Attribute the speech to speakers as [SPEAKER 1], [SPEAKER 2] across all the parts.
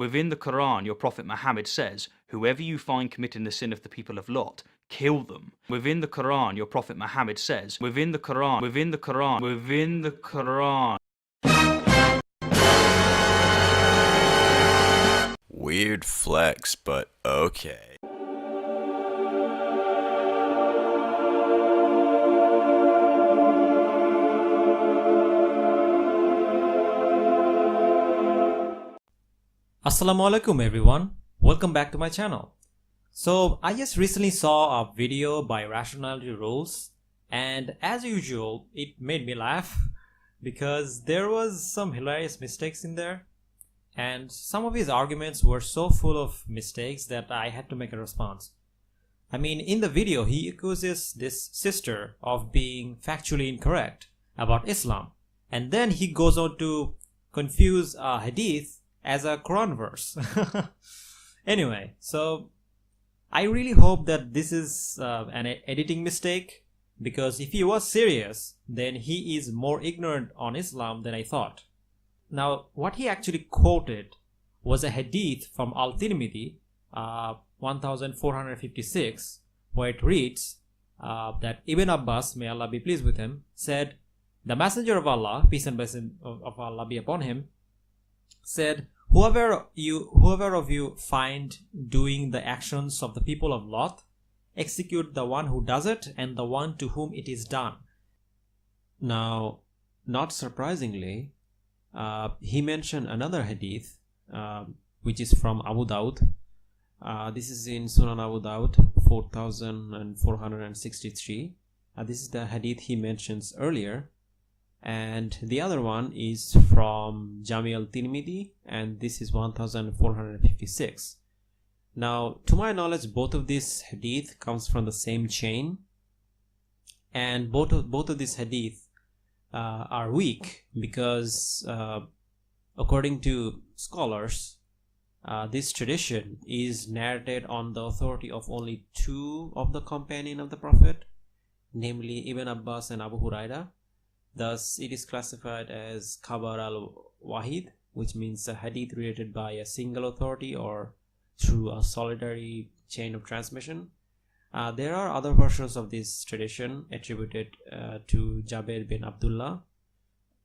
[SPEAKER 1] Within the Quran, your Prophet Muhammad says, whoever you find committing the sin of the people of Lot, kill them. Within the Quran, your Prophet Muhammad says, within the Quran.
[SPEAKER 2] Weird flex, but okay.
[SPEAKER 3] Assalamu alaikum everyone, welcome back to my channel. So I just recently saw a video by Rationality Rules, and as usual it made me laugh because there was some hilarious mistakes in there, and some of his arguments were so full of mistakes that I had to make a response. I mean, in the video he accuses this sister of being factually incorrect about Islam, and then he goes on to confuse a hadith as a Quran verse. Anyway, so I really hope that this is an editing mistake, because if he was serious, then he is more ignorant on Islam than I thought. Now, what he actually quoted was a hadith from al-Tirmidhi 1456, where it reads that Ibn Abbas, may Allah be pleased with him, said, "The Messenger of Allah, peace and blessing of Allah be upon him, said, whoever of you find doing the actions of the people of Lot, execute the one who does it and the one to whom it is done." Now, not surprisingly, he mentioned another hadith which is from Abu Dawud. This is in Sunan Abu Dawud 4463. This is the hadith he mentions earlier. And the other one is from Jami al-Tirmidhi, and this is 1456. Now, to my knowledge, both of these hadith comes from the same chain, and both of these hadith are weak because according to scholars, this tradition is narrated on the authority of only two of the companions of the Prophet, namely Ibn Abbas and Abu Huraira. Thus, it is classified as Khabar al-Wahid, which means a hadith related by a single authority or through a solitary chain of transmission. There are other versions of this tradition attributed to Jabir bin Abdullah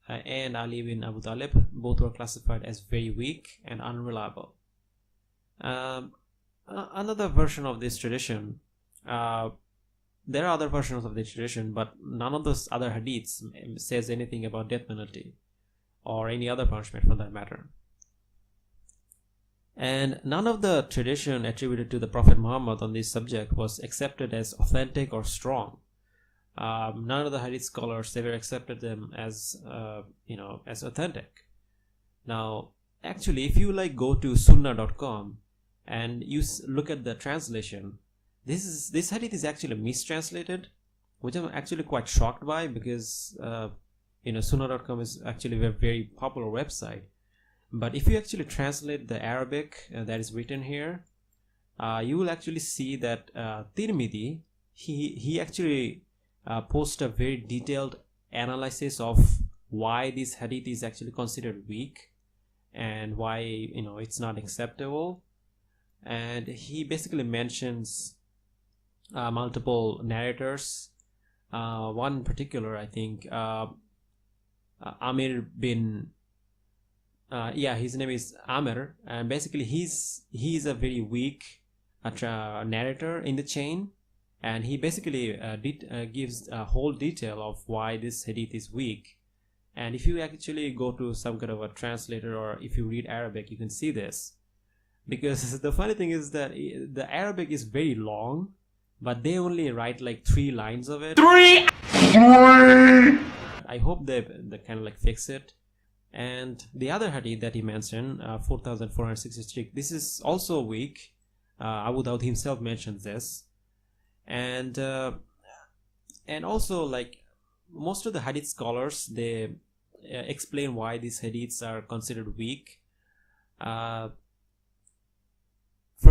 [SPEAKER 3] and Ali bin Abu Talib. Both were classified as very weak and unreliable. Another version of this tradition, there are other versions of the tradition, but none of those other hadiths says anything about death penalty or any other punishment for that matter. And none of the tradition attributed to the Prophet Muhammad on this subject was accepted as authentic or strong. None of the hadith scholars ever accepted them as as authentic. Now, actually, if you go to sunnah.com and you look at the translation, this hadith is actually mistranslated, which I'm actually quite shocked by, because Sunnah.com is actually a very popular website. But if you actually translate the Arabic that is written here, you will actually see that Tirmidhi, he actually posts a very detailed analysis of why this hadith is actually considered weak and why it's not acceptable. And he basically mentions multiple narrators. One in particular, I think, Amir bin his name is Amir, and basically he's a very weak narrator in the chain, and he basically gives a whole detail of why this hadith is weak. And if you actually go to some kind of a translator, or if you read Arabic, you can see this, because the funny thing is that the Arabic is very long, but they only write 3 lines of it. Three. I hope they kind of fix it. And the other hadith that he mentioned, 4463, this is also weak. Abu Dawud himself mentions this, and also most of the hadith scholars, they explain why these hadiths are considered weak. For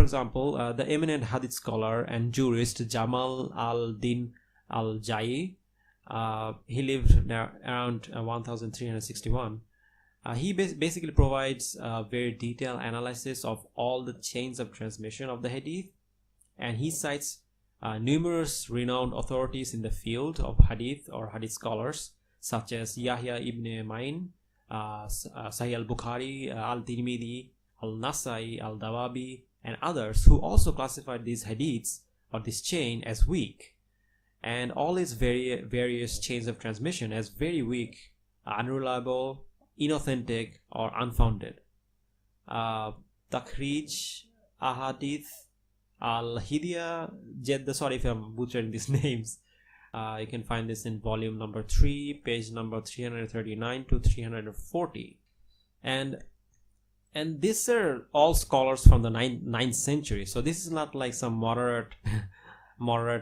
[SPEAKER 3] example, the eminent hadith scholar and jurist Jamal al-Din al-Jayi, he lived around 1361. He basically provides a very detailed analysis of all the chains of transmission of the hadith, and he cites numerous renowned authorities in the field of hadith or hadith scholars, such as Yahya ibn Ma'in, Sahih al-Bukhari, al-Tirmidhi, al-Nasai, al-Dawabi, and others, who also classified these hadiths or this chain as weak, and all its various chains of transmission as very weak, unreliable, inauthentic, or unfounded. Takhrij, ahadith, al-Hidaya, sorry if I'm butchering these names. You can find this in volume number 3, page number 339 to 340. And these are all scholars from the 9th century. So this is not like some moderate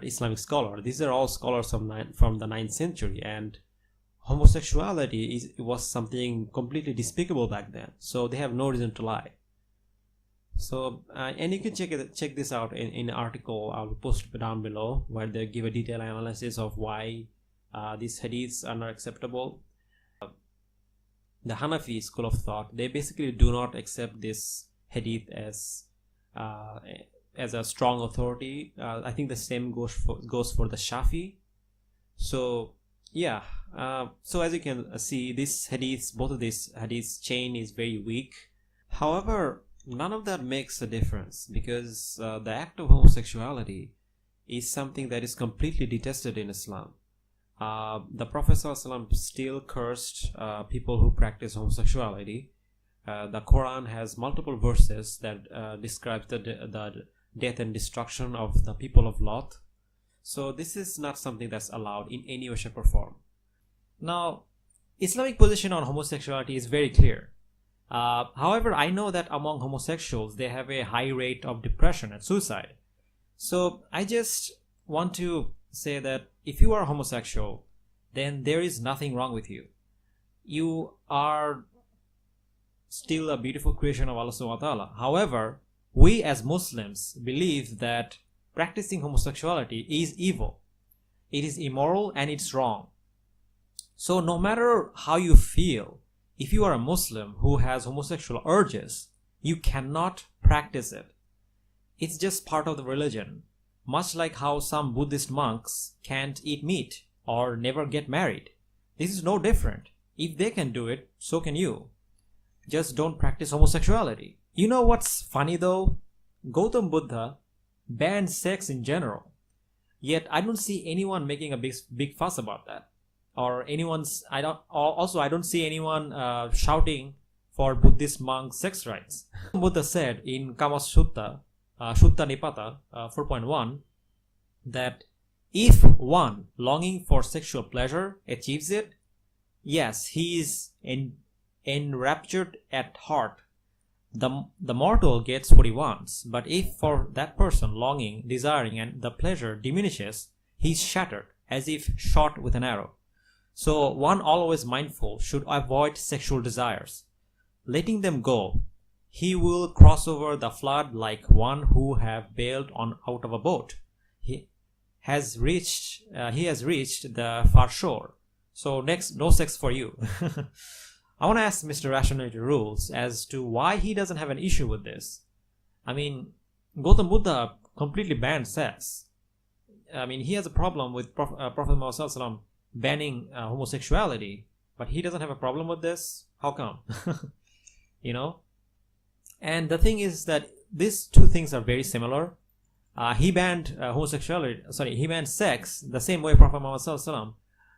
[SPEAKER 3] Islamic scholar. These are all scholars from the 9th century. And homosexuality was something completely despicable back then. So they have no reason to lie. So and you can check this out in an article I'll post down below, where they give a detailed analysis of why these hadiths are not acceptable. The Hanafi school of thought, they basically do not accept this hadith as a strong authority. I think the same goes for the Shafi. So yeah, so as you can see, both of these hadiths chain is very weak. However, none of that makes a difference, because the act of homosexuality is something that is completely detested in Islam. The Prophet ﷺ still cursed people who practice homosexuality. The Quran has multiple verses that describes the death and destruction of the people of Lot. So this is not something that's allowed in any way, shape, or form. Now, Islamic position on homosexuality is very clear. However, I know that among homosexuals, they have a high rate of depression and suicide. So I just want to say that if you are homosexual, then there is nothing wrong with you. You are still a beautiful creation of Allah subhanahu wa ta'ala. However, we as Muslims believe that practicing homosexuality is evil. It is immoral and it's wrong. So no matter how you feel, if you are a Muslim who has homosexual urges, you cannot practice it. It's just part of the religion. Much like how some Buddhist monks can't eat meat or never get married. This is no different. If they can do it, so can you. Just don't practice homosexuality. You know what's funny though? Gautam Buddha banned sex in general. Yet I don't see anyone making a big fuss about that. Or I don't see anyone shouting for Buddhist monk sex rights. Buddha said in Kama Sutta, Sutta Nipata 4.1, that if one longing for sexual pleasure achieves it, yes, he is enraptured at heart. The mortal gets what he wants. But if for that person longing, desiring, and the pleasure diminishes, he is shattered as if shot with an arrow. So one always mindful should avoid sexual desires. Letting them go, he will cross over the flood like one who have bailed out of a boat. He has reached the far shore. So next, no sex for you. I want to ask Mr. Rationality Rules as to why he doesn't have an issue with this. I mean, Gautam Buddha completely banned sex. I mean, he has a problem with Prophet Muhammad Sallallahu Alaihi Wasallam banning homosexuality, but he doesn't have a problem with this. How come? You know? And the thing is that these two things are very similar. He banned he banned sex the same way Prophet Muhammad Sallallahu Alaihi Wasallam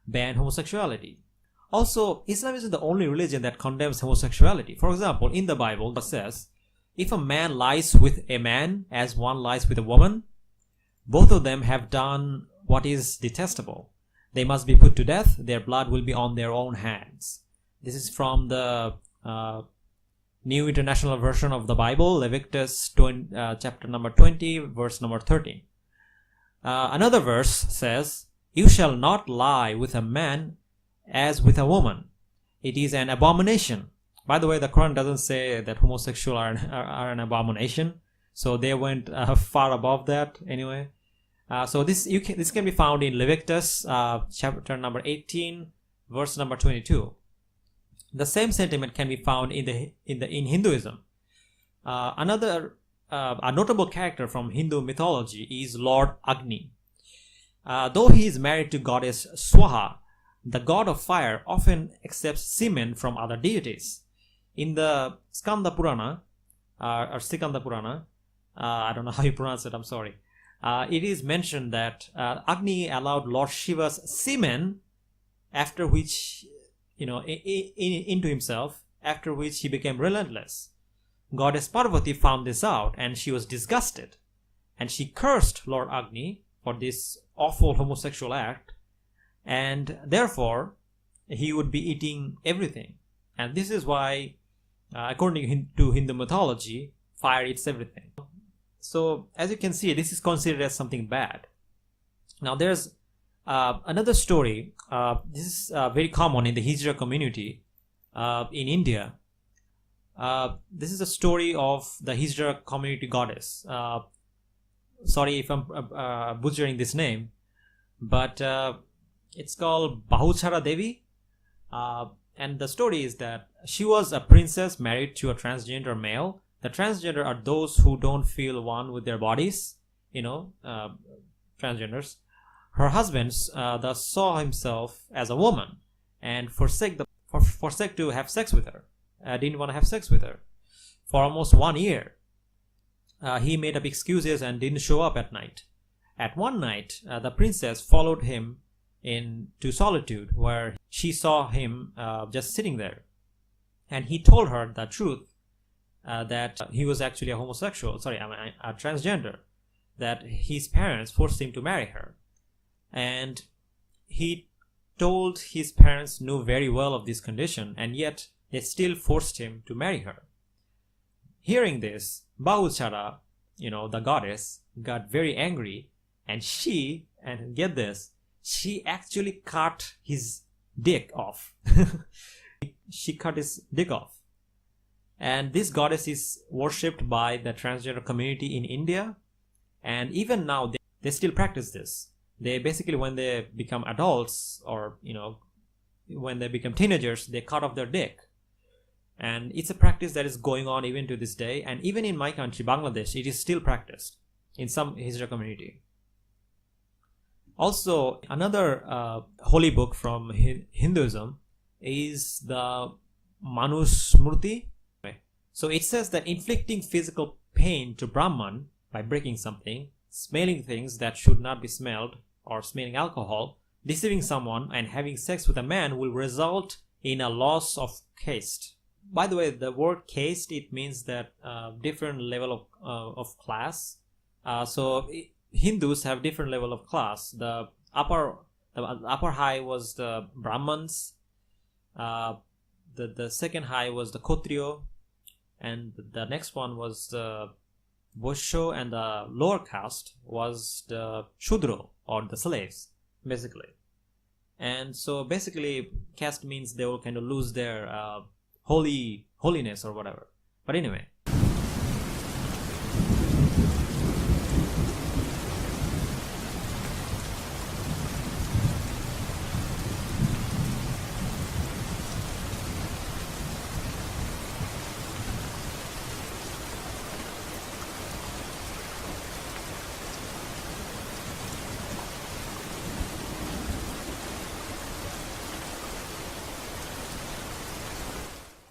[SPEAKER 3] banned homosexuality. Also, Islam isn't the only religion that condemns homosexuality. For example, in the Bible, it says, if a man lies with a man as one lies with a woman, both of them have done what is detestable. They must be put to death. Their blood will be on their own hands. This is from the New International Version of the Bible, Leviticus chapter number 20, verse number 13. Another verse says, you shall not lie with a man as with a woman. It is an abomination. By the way, the Quran doesn't say that homosexuals are an abomination. So they went far above that anyway. So this can be found in Leviticus chapter number 18, verse number 22. The same sentiment can be found in Hinduism. A notable character from Hindu mythology is Lord Agni. Though he is married to goddess Swaha, the god of fire often accepts semen from other deities. In the Skanda Purana, I don't know how you pronounce it, I'm sorry. It is mentioned that Agni allowed Lord Shiva's semen, after which, into himself, after which he became relentless. Goddess Parvati found this out and she was disgusted. And she cursed Lord Agni for this awful homosexual act. And therefore, he would be eating everything. And this is why, according to Hindu mythology, fire eats everything. So, as you can see, this is considered as something bad. Now, there's another story. This is very common in the Hijra community in India. This is a story of the Hijra community goddess. Sorry if I'm butchering this name, but it's called Bahuchara Devi. And the story is that she was a princess married to a transgender male. The transgender are those who don't feel one with their bodies, transgenders. Her husband thus saw himself as a woman and forsake to have sex with her. Didn't want to have sex with her. For almost 1 year, he made up excuses and didn't show up at night. At one night, the princess followed him into solitude, where she saw him just sitting there. And he told her the truth, that he was actually a transgender, that his parents forced him to marry her. And he told his parents knew very well of this condition, and yet they still forced him to marry her. Hearing this, Bahuchara, the goddess, got very angry, and get this, she actually cut his dick off. She cut his dick off. And this goddess is worshipped by the transgender community in India. And even now, they still practice this. They basically, when they become adults or, when they become teenagers, they cut off their dick. And it's a practice that is going on even to this day. And even in my country, Bangladesh, it is still practiced in some Hijra community. Also, another holy book from Hinduism is the Manusmriti. So it says that inflicting physical pain to Brahman by breaking something, smelling things that should not be smelled, or smelling alcohol, deceiving someone, and having sex with a man will result in a loss of caste. By the way, the word caste, it means that different level of class. So Hindus have different level of class. The upper high was the Brahmins. The second high was the Kshatriya, and the next one was the Vaishya, and the lower caste was the Shudra, or the slaves, basically. And so basically, caste means they will kind of lose their holiness or whatever. But anyway,